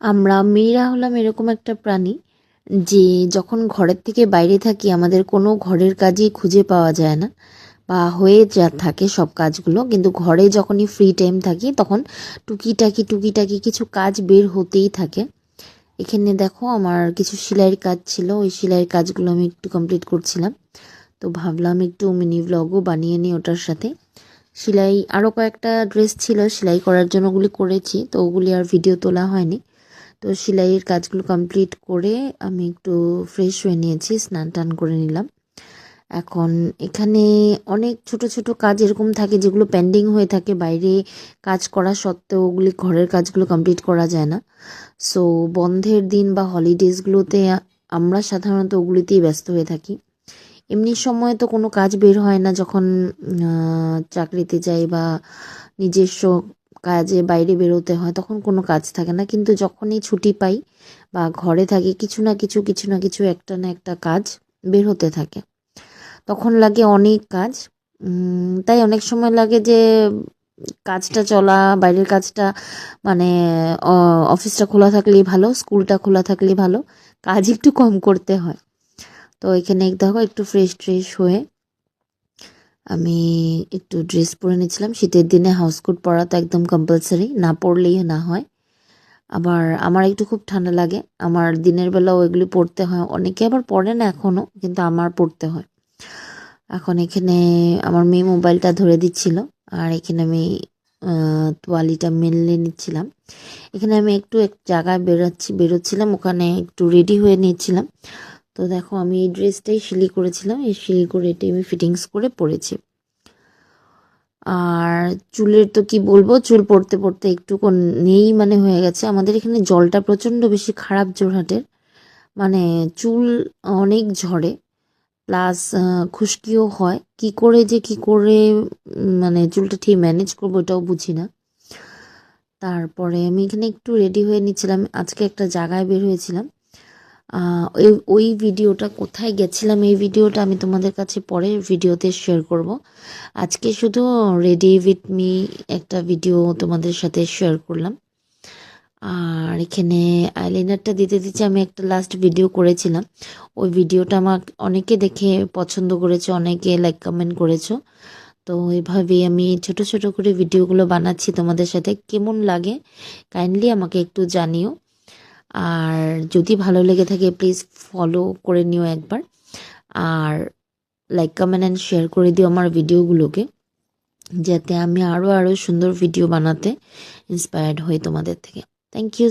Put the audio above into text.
আমরা মেয়েরা হলাম এরকম একটা প্রাণী যে যখন ঘরের থেকে বাইরে থাকি আমাদের কোনো ঘরের কাজই খুঁজে পাওয়া যায় না বা হয়ে যা থাকে সব কাজগুলো, কিন্তু ঘরে যখনই ফ্রি টাইম থাকি তখন টুকিটাকি কিছু কাজ বের হতেই থাকে। এখানে দেখো আমার কিছু সেলাইয়ের কাজ ছিল, ওই সেলাইয়ের কাজগুলো আমি একটু কমপ্লিট করছিলাম। তো ভাবলাম একটু মিনি ব্লগও বানিয়ে নিই ওটার সাথে। সেলাই আরও কয়েকটা ড্রেস ছিল সেলাই করার জন্য, ওগুলি করেছি, তো ওগুলি আর ভিডিও তোলা হয়নি। তো সেলাইয়ের কাজগুলো কমপ্লিট করে আমি একটু ফ্রেশ হয়ে নিয়েছি, স্নান টান করে নিলাম। এখন এখানে অনেক ছোট ছোট কাজ এরকম থাকে যেগুলো পেন্ডিং হয়ে থাকে, বাইরে কাজ করা সত্ত্বেও ওগুলি ঘরের কাজগুলো কমপ্লিট করা যায় না। সো বন্ধের দিন বা হলিডেজগুলোতে আমরা সাধারণত ওগুলিতেই ব্যস্ত হয়ে থাকি। এমনি সময় তো কোনো কাজ বের হয় না, যখন চাকরিতে যাই বা নিজস্ব কাজে বাইরে বেরোতে হয় তখন কোনো কাজ থাকে না, কিন্তু যখনই ছুটি পাই বা ঘরে থাকি কিছু না কিছু একটা না একটা কাজ বের হতে থাকে। তখন লাগে অনেক কাজ। তাই অনেক সময় লাগে যে কাজটা চলা, বাইরের কাজটা মানে অফিসটা খোলা থাকলেই ভালো, স্কুলটা খোলা থাকলেই ভালো, কাজ একটু কম করতে হয়। তো এখানে দেখো একটু ফ্রেশ হয়ে আমি একটু ড্রেস পরে নিয়েছিলাম। শীতের দিনে হাউস কোট পরা তো একদম কম্পালসারি, না পরলেই না হয়। আবার আমার একটু খুব ঠান্ডা লাগে, আমার দিনের বেলাও এগুলি পরতে হয়, অনেকে আবার পরে না এখনও, কিন্তু আমার পরতে হয়। এখন এখানে আমার মেয়ে মোবাইলটা ধরে দিচ্ছিল, আর এখানে আমি তোয়ালিটা মেলে নিচ্ছিলাম। এখানে আমি একটু এক জায়গায় বেরোচ্ছিলাম, ওখানে একটু রেডি হয়ে নিচ্ছিলাম। তো দেখো আমি এই ড্রেসটাই সিলি করেছিলাম, এই সিলি করে এটাই আমি ফিটিংস করে পরেছি। আর চুলের তো কি বলবো, চুল পড়তে পড়তে একটু নেই মানে হয়ে গেছে। আমাদের এখানে জলটা প্রচণ্ড বেশি খারাপ যোরহাটের, মানে চুল অনেক ঝরে, প্লাস খুশকিও হয়। কি করে মানে চুলটা ঠিক ম্যানেজ করবো এটাও বুঝি না। তারপরে আমি এখানে একটু রেডি হয়ে নিচ্ছিলাম, আজকে একটা জায়গায় বের হয়েছিলাম। ওই ভিডিওটা কোথায় গেছিলাম এই ভিডিওটা আমি তোমাদের কাছে পরের ভিডিওতে শেয়ার করব। আজকে শুধু রেডি উইথ মি একটা ভিডিও তোমাদের সাথে শেয়ার করলাম। আর এখানে আইলাইনারটা দিতে আমি একটা লাস্ট ভিডিও করেছিলাম, ওই ভিডিওটা আমার অনেকে দেখে পছন্দ করেছে, অনেকে লাইক কমেন্ট করেছো। তো এইভাবেই আমি ছোট ছোট করে ভিডিওগুলো বানাচ্ছি, তোমাদের সাথে কেমন লাগে কাইন্ডলি আমাকে একটু জানিও। আর যদি ভালো লেগে থাকে প্লিজ ফলো করে নিও একবার, আর লাইক কমেন্ট অ্যান্ড শেয়ার করে দিও আমার ভিডিওগুলোকে, যাতে আমি আরও সুন্দর ভিডিও বানাতে ইন্সপায়ার্ড হই তোমাদের থেকে। Thank you.